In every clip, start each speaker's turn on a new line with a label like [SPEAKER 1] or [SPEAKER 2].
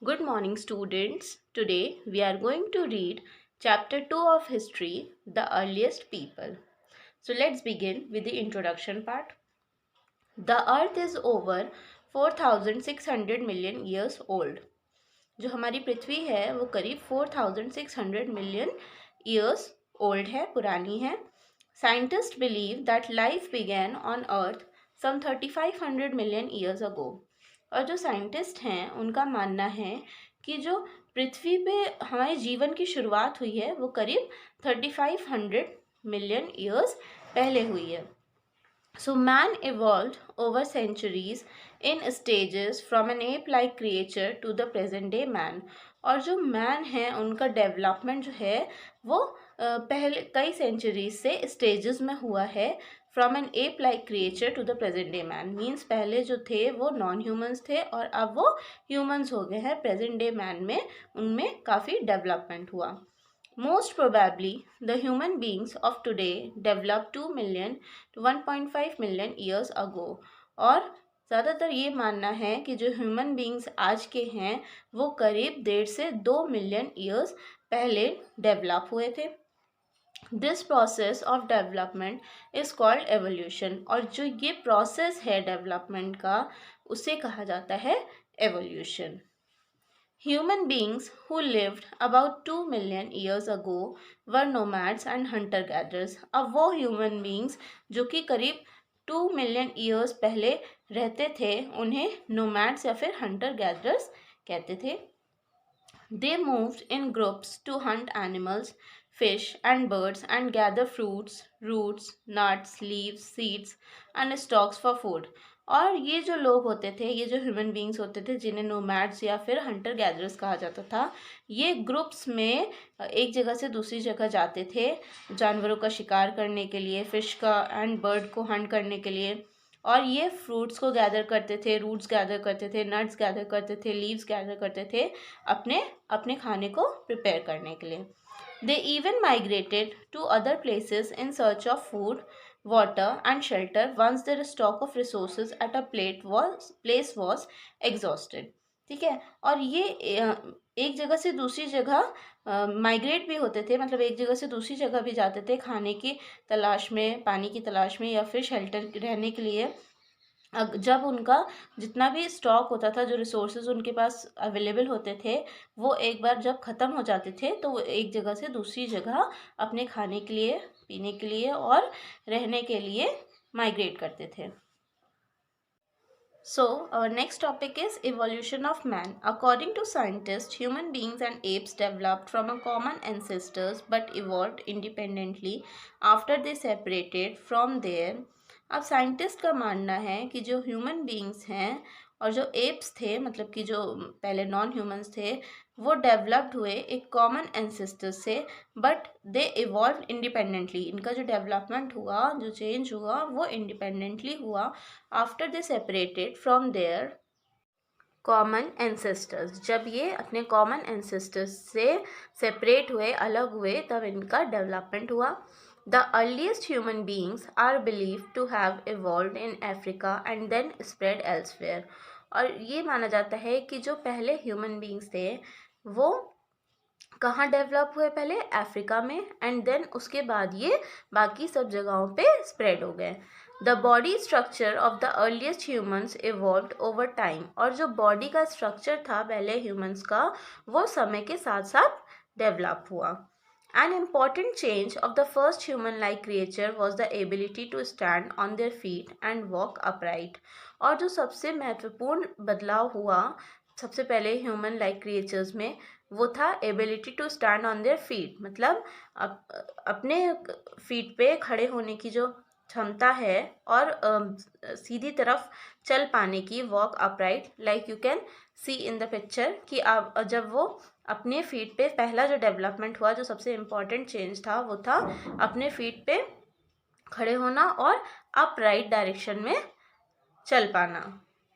[SPEAKER 1] Good morning, students. Today we are going to read chapter 2 of history, The Earliest People. So let's begin with the introduction part. The earth is over 4600 million years old. जो हमारी पृथ्वी है वो करीब 4600 million years old है, पुरानी है. Scientists believe that life began on earth some 3500 million years ago. और जो साइंटिस्ट हैं उनका मानना है कि जो पृथ्वी पे हमारे जीवन की शुरुआत हुई है वो करीब 3500 मिलियन ईयर्स पहले हुई है. So man evolved over centuries in stages from an ape-like creature to the present day man. और जो मैन है उनका डेवलपमेंट जो है वो पहले कई सेंचुरीज से स्टेजेस में हुआ है. From an ape like creature to the present day man means पहले जो थे वो नॉन ह्यूमंस थे और अब वो ह्यूमंस हो गए हैं. प्रेजेंट डे मैन में उनमें काफ़ी डेवलपमेंट हुआ. Most probably, the human beings of today developed 2 million to 1.5 million years ago. और ज़्यादातर ये मानना है कि जो ह्यूमन बींग्स आज के हैं वो करीब 1.5 से 2 मिलियन ईयर्स पहले डेवलप हुए थे. This process of development is called evolution. और जो ये प्रोसेस है डेवलपमेंट का उसे कहा जाता है evolution. Human beings who lived about 2 million years ago were nomads and hunter-gatherers. अब वो human beings जो कि करीब 2 million years पहले रहते थे उन्हें nomads या फिर hunter-gatherers कहते थे. They moved in groups to hunt animals, fish and birds and gather fruits, roots, nuts, leaves, seeds and stalks for food. और ये जो लोग होते थे, ये जो ह्यूमन बींग्स होते थे जिन्हें नोमैड्स या फिर हंटर गैदरर्स कहा जाता था, ये ग्रुप्स में एक जगह से दूसरी जगह जाते थे जानवरों का शिकार करने के लिए, फिश का एंड बर्ड को हंट करने के लिए. और ये फ्रूट्स को गैदर करते थे, रूट्स गैदर करते थे, नट्स गैदर करते थे, लीव्स गैदर करते थे अपने अपने खाने को प्रिपेयर करने के लिए. They even migrated to other places in search of food, water and shelter once their stock of resources at a place was exhausted. ठीक है. और ये एक जगह से दूसरी जगह माइग्रेट भी होते थे, मतलब एक जगह से दूसरी जगह भी जाते थे खाने की तलाश में, पानी की तलाश में या फिर शेल्टर रहने के लिए. जब उनका जितना भी स्टॉक होता था, जो रिसोर्सेज उनके पास अवेलेबल होते थे, वो एक बार जब ख़त्म हो जाते थे तो वो एक जगह से दूसरी जगह अपने खाने के लिए, पीने के लिए और रहने के लिए माइग्रेट करते थे. So, our next topic is evolution of man. According to scientists, human beings and apes developed from a common ancestors but evolved independently after they separated from their. अब साइंटिस्ट का मानना है कि जो ह्यूमन बींग्स हैं और जो apps थे, मतलब कि जो पहले नॉन ह्यूमंस थे, वो डेवलप्ड हुए एक कॉमन एंसेस्टर से, बट दे इवॉल्व इंडिपेंडेंटली. इनका जो डेवलपमेंट हुआ, जो चेंज हुआ, वो इंडिपेंडेंटली हुआ after they separated from their common ancestors. जब ये अपने कॉमन एंसेस्टर्स से सेपरेट हुए, अलग हुए, तब इनका डेवलपमेंट हुआ. The earliest human beings are believed to have evolved in Africa and then spread elsewhere. और ये माना जाता है कि जो पहले ह्यूमन बींग्स थे वो कहाँ डेवलप हुए, पहले अफ्रीका में, एंड देन उसके बाद ये बाकी सब जगहों पे स्प्रेड हो गए. The body structure of the earliest humans evolved over time. और जो बॉडी का स्ट्रक्चर था पहले ह्यूमन्स का, वो समय के साथ साथ डेवलप हुआ. An important change of the first human-like creature was the ability to stand on their feet and walk upright. और जो सबसे महत्वपूर्ण बदलाव हुआ सबसे पहले ह्यूमन लाइक क्रिएचर्स में, वो था ability to stand on their feet. मतलब अपने फीट पे खड़े होने की जो क्षमता है और सीधी तरफ चल पाने की, walk upright, like you can see in the picture, कि आप जब वो अपने फीट पे, पहला जो डेवलपमेंट हुआ, जो सबसे इम्पॉर्टेंट चेंज था, वो था अपने फीट पे खड़े होना और अपराइट डायरेक्शन में चल पाना.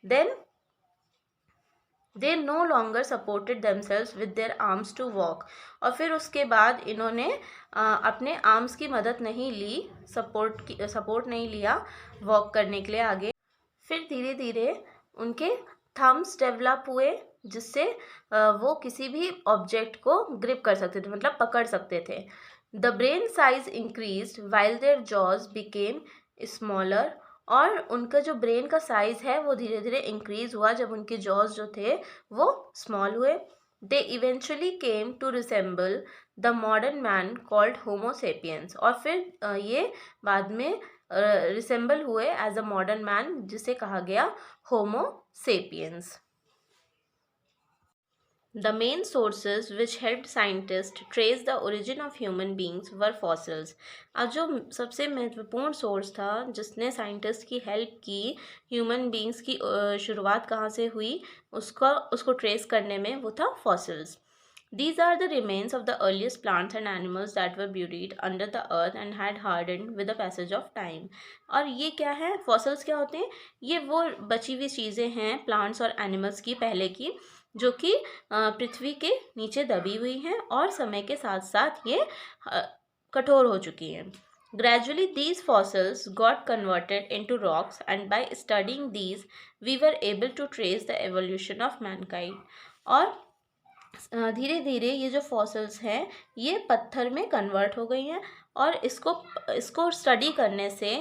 [SPEAKER 1] Then they no longer supported themselves with their arms to walk. और फिर उसके बाद इन्होंने अपने आर्म्स की मदद नहीं ली, सपोर्ट नहीं लिया वॉक करने के लिए आगे. फिर धीरे धीरे उनके थम्स डेवलप हुए, जिससे वो किसी भी ऑब्जेक्ट को ग्रिप कर सकते थे, मतलब पकड़ सकते थे। The brain size increase while their jaws became smaller, और उनका जो ब्रेन का साइज है वो धीरे धीरे इंक्रीज हुआ जब उनके जॉज जो थे वो स्मॉल हुए। They eventually came to resemble the modern man called Homo sapiens, और फिर ये बाद में रिसेंबल हुए एज अ मॉडर्न मैन जिसे कहा गया Homo sapiens. The main sources which helped scientists trace the origin of human beings were fossils. अब जो सबसे महत्वपूर्ण सोर्स था जिसने साइंटिस्ट की हेल्प की ह्यूमन बींग्स की शुरुआत कहाँ से हुई उसको ट्रेस करने में, वो था fossils. These are the remains of the earliest plants and animals that were buried under the earth and had hardened with the passage of time. और ये क्या है, फॉसिल्स क्या होते हैं? ये वो बची हुई चीज़ें हैं प्लांट्स और एनिमल्स की पहले की, जो कि पृथ्वी के नीचे दबी हुई हैं और समय के साथ साथ ये कठोर हो चुकी हैं. Gradually, these fossils got converted into rocks, and by studying these, we were able to trace the evolution of mankind. और धीरे धीरे ये जो फॉसिल्स हैं ये पत्थर में कन्वर्ट हो गई हैं, और इसको स्टडी करने से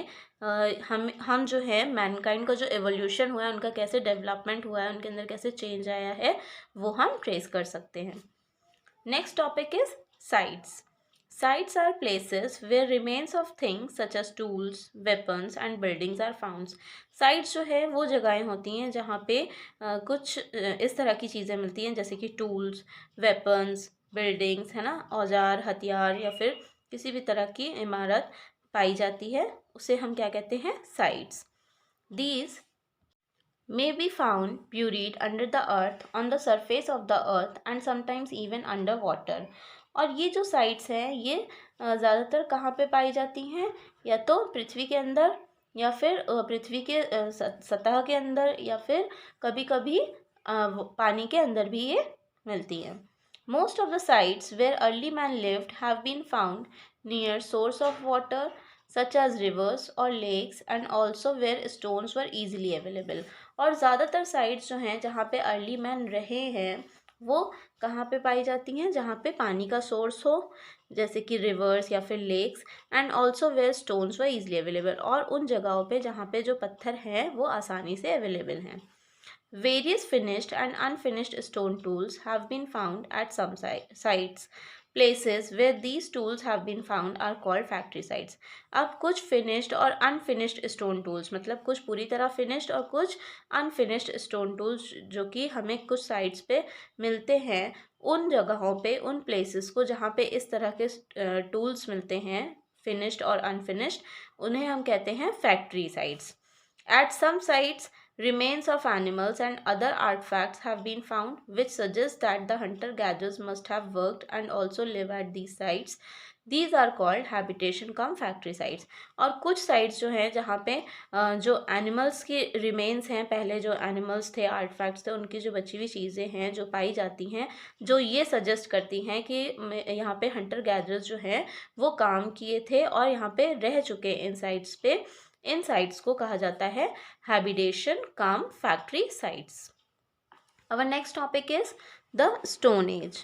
[SPEAKER 1] हम जो है मैनकाइंड का जो एवोल्यूशन हुआ है, उनका कैसे डेवलपमेंट हुआ है, उनके अंदर कैसे चेंज आया है, वो हम ट्रेस कर सकते हैं. Next topic is sites. Sites are places where remains of things such as tools, weapons and buildings are found. Sites जो है वो जगहें होती हैं जहाँ पे कुछ इस तरह की चीज़ें मिलती हैं, जैसे कि टूल्स, वेपन्स, बिल्डिंग्स, है ना, औजार, हथियार या फिर किसी भी तरह की इमारत पाई जाती है, उसे हम क्या कहते हैं, sites. These may be found buried under the earth, on the surface of the earth and sometimes even under water. और ये जो साइट्स हैं ये ज़्यादातर कहाँ पे पाई जाती हैं, या तो पृथ्वी के अंदर, या फिर पृथ्वी के सतह के अंदर, या फिर कभी कभी पानी के अंदर भी ये मिलती हैं. Most of the sites where early man lived have been found near source of water such as rivers और lakes, and also where stones were easily available. और ज़्यादातर साइट्स जो हैं जहाँ पे अर्ली मैन रहे हैं वो कहाँ पे पाई जाती हैं, जहाँ पे पानी का सोर्स हो, जैसे कि रिवर्स या फिर lakes, and also where stones were easily available, और उन जगहों पे जहाँ पे जो पत्थर हैं वो आसानी से अवेलेबल हैं. Various finished and unfinished stone tools have been found at some sites. Places where these tools have been found are called factory sites. अब कुछ finished और unfinished stone tools, मतलब कुछ पूरी तरह finished और कुछ unfinished stone tools जो कि हमें कुछ sites पे मिलते हैं, उन जगहों पे, उन places को जहाँ पे इस तरह के tools मिलते हैं, finished और unfinished, उन्हें हम कहते हैं factory sites. At some sites, remains of animals and other artifacts have been found, which suggests that the hunter-gatherers must have worked and also live at these sites. These are called habitation cum factory sites. और कुछ sites जो हैं जहाँ पे जो animals के remains हैं, पहले जो animals थे, artifacts थे, उनकी जो बची हुई चीज़ें हैं जो पाई जाती हैं, जो ये suggest करती हैं कि यहाँ पे hunter gatherers जो हैं वो काम किए थे और यहाँ पे रह चुके इन sites पे. इन साइट्स को कहा जाता है habitation come factory sites. Our next topic is the Stone Age.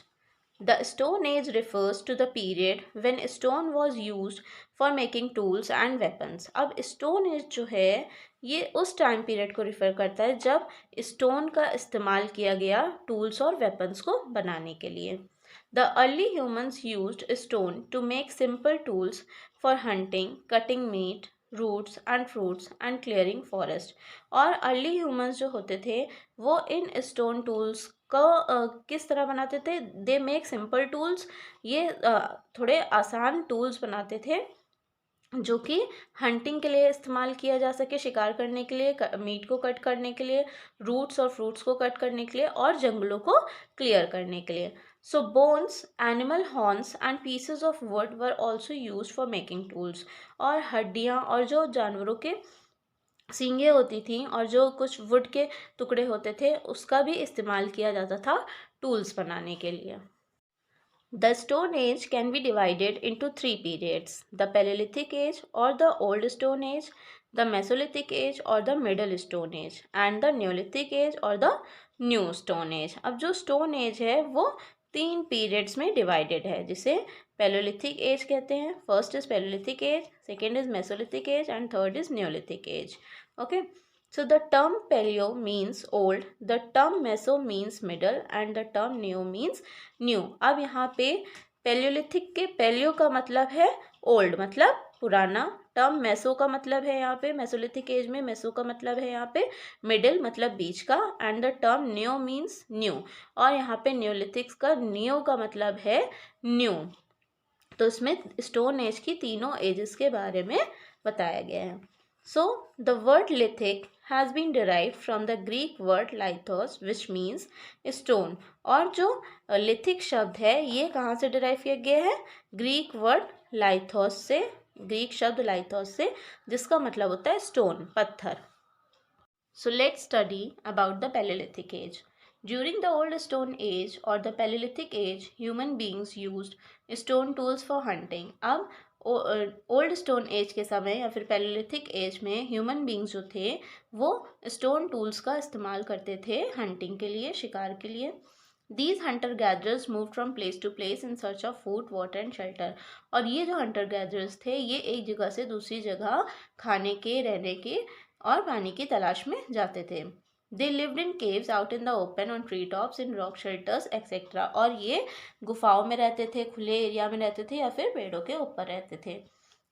[SPEAKER 1] The Stone Age refers to the period when stone was used for making tools and weapons. अब Stone Age जो है ये उस टाइम पीरियड को refer करता है जब stone का इस्तेमाल किया गया टूल्स और वेपन्स को बनाने के लिए. The early humans used stone to make simple tools for hunting, cutting meat, roots and fruits and clearing forest. और अर्ली ह्यूमंस जो होते थे वो इन स्टोन टूल्स को किस तरह बनाते थे, दे मेक सिंपल टूल्स, ये थोड़े आसान टूल्स बनाते थे जो कि हंटिंग के लिए इस्तेमाल किया जा सके, शिकार करने के लिए, मीट को कट करने के लिए, रूट्स और फ्रूट्स को कट करने के लिए, और जंगलों को क्लियर करने के लिए. So bones, animal horns and pieces of wood were also use for making tools. और हड्डियाँ और जो जानवरों के सींगें होती थी और जो कुछ वुड के टुकड़े होते थे उसका भी इस्तेमाल किया जाता था टूल्स बनाने के लिए. The Stone Age can be divided into three periods: the Paleolithic Age or the Old Stone Age, the Mesolithic age और the middle stone age, and the Neolithic age और द न्यू स्टोन एज। अब जो stone age है वो 3 periods में divided है, जिसे palaeolithic age कहते हैं। First is Palaeolithic age, second is Mesolithic age and third is Neolithic age. Okay, so the term paleo means old, the term meso means middle and the term neo means new। अब यहाँ पे Palaeolithic के palaeo का मतलब है old, मतलब पुराना। Term meso का मतलब है यहाँ पे मेसोलिथिक एज में, मेसो का मतलब है यहाँ पे मिडिल, मतलब बीच का। And the term न्यो means new, और यहाँ पे न्योलिथिक्स का नियो का मतलब है न्यू। तो इसमें स्टोन एज की तीनों एजेस के बारे में बताया गया है। So the word lithic has been derived from the Greek word lithos which means stone. और जो लिथिक शब्द है ये कहाँ से डिराइव किया गया है? ग्रीक वर्ड लाइथोस से, ग्रीक शब्द लाइथोस से, जिसका मतलब होता है स्टोन, पत्थर। So let's study about the Palaeolithic age. During the Old Stone Age or the Paleolithic Age, human beings used stone tools for hunting। अब ओल्ड स्टोन एज के समय या फिर पैलियोलिथिक एज में ह्यूमन बींग्स जो थे वो स्टोन टूल्स का इस्तेमाल करते थे हंटिंग के लिए, शिकार के लिए। These hunter gatherers move from place to place in search of food, water and shelter. और ये जो हंटर गैदरर्स थे ये एक जगह से दूसरी जगह खाने के, रहने के और पानी की तलाश में जाते थे। They lived in caves out in the open, on tree tops, in rock shelters, etc। और ये गुफाओं में रहते थे, खुले एरिया में रहते थे या फिर पेड़ों के ऊपर रहते थे।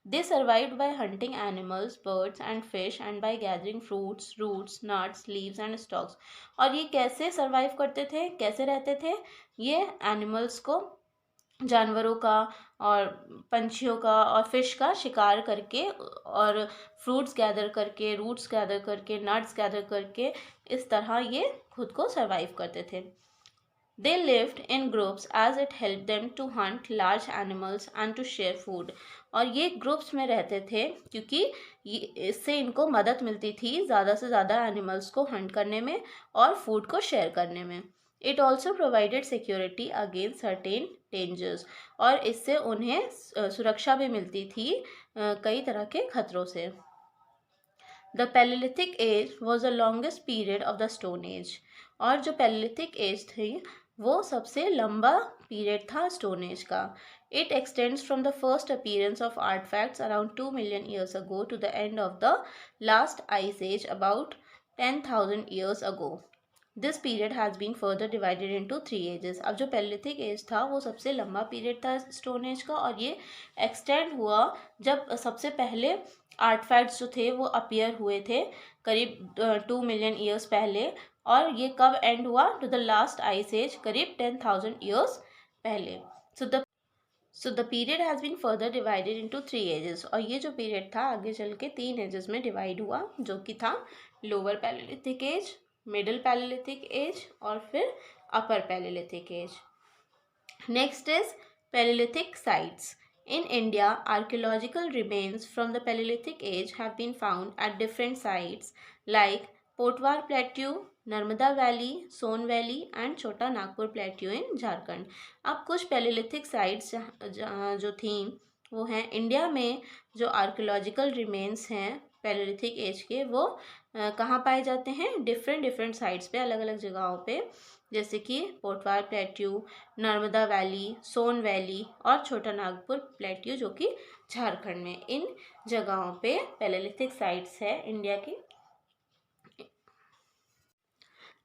[SPEAKER 1] They survived by hunting animals, birds and fish and by gathering fruits, roots, nuts, leaves and stalks। और ये कैसे सर्वाइव करते थे, कैसे रहते थे? ये एनिमल्स को, जानवरों का और पंछियों का और फिश का शिकार करके और फ्रूट्स गैदर करके, रूट्स गैदर करके, नट्स गैदर करके, इस तरह ये खुद को सरवाइव करते थे। They lived in groups as it helped them to hunt large animals and to share food। और ये ग्रुप्स में रहते थे क्योंकि इससे इनको मदद मिलती थी ज़्यादा से ज़्यादा एनिमल्स को हंट करने में और फूड को शेयर करने में। It also provided security against certain dangers. और इससे उन्हें सुरक्षा भी मिलती थी कई तरह के खतरों से। The Palaeolithic age was the longest period of the stone age. और जो पैलियोलिथिक एज थी वो सबसे लंबा पीरियड था स्टोन एज का। It extends from the first appearance of artefacts around 2 million years ago to the end of the last ice age about 10,000 years ago. This period has been further divided into 3 ages. अब जो Palaeolithic as था वो सबसे लंबा period था stone age का, और ये एक्सटेंड हुआ जब सबसे पहले आर्टफैक्ट्स जो थे वो अपीयर हुए थे करीब 2 मिलियन ईयर्स पहले। और ये कब एंड हुआ? To the last ice age, करीब 10,000 ईयर्स पहले। So the period has been further divided into 3 ages. और ये जो पीरियड था आगे चल के 3 एजेस में डिवाइड हुआ, जो कि था lower Palaeolithic age, middle Palaeolithic age और फिर upper Palaeolithic age. Next is Palaeolithic sites. In India, archaeological remains from the Paleolithic age have been found at different sites like Potwar Plateau, Narmada valley, Son valley and Chota Nagpur plateau इन झारखंड। अब कुछ Palaeolithic sites जो थी वो हैं India में। जो archaeological remains हैं Palaeolithic as के वो कहाँ पाए जाते हैं? डिफरेंट साइट्स पे, अलग अलग जगहों पे, जैसे कि Potwar plateau, Narmada valley, Son valley और छोटा नागपुर प्लेट्यू जो कि झारखंड में। इन जगहों पे पैलियोलिथिक साइट्स है इंडिया की।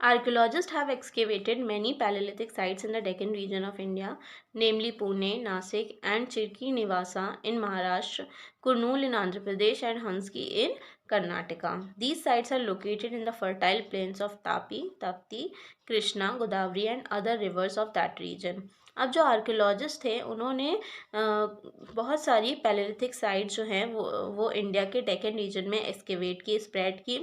[SPEAKER 1] Archaeologists have excavated many Paleolithic sites in the Deccan region of India, namely Pune, Nasik, and Chirki Nivasa in Maharashtra, Kurnool in Andhra Pradesh, and Hanski in Karnataka। These sites are located in the fertile plains of Tapi, Tapti, Krishna, Godavari, and other rivers of that region। अब जो archaeologist थे उन्होंने बहुत सारी Palaeolithic sites जो हैं वो India के डेक्कन रीजन में एक्सकेवेट की, स्प्रेड की,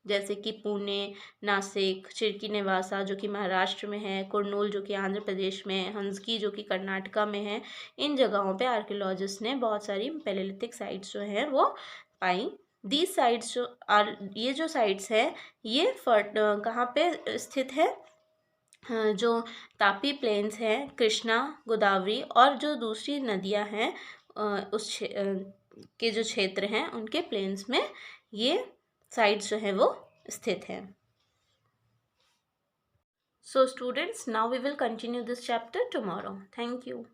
[SPEAKER 1] जैसे कि पुणे, नासिक, चिरकी निवासा जो कि महाराष्ट्र में है, कुरनूल जो कि आंध्र प्रदेश में है, हंसकी जो कि कर्नाटका में है। इन जगहों पे आर्कियोलॉजिस्ट ने बहुत सारी पैलियोलिथिक साइट्स जो हैं वो पाई। दीज साइट्स ये जो साइट्स हैं ये कहाँ पे स्थित है? जो तापी प्लेन्स हैं, कृष्णा, गोदावरी और जो दूसरी नदियां हैं के जो क्षेत्र हैं उनके प्लेन्स में ये साइड्स जो है वो स्थित हैं। So students, now we will continue this chapter tomorrow. Thank you.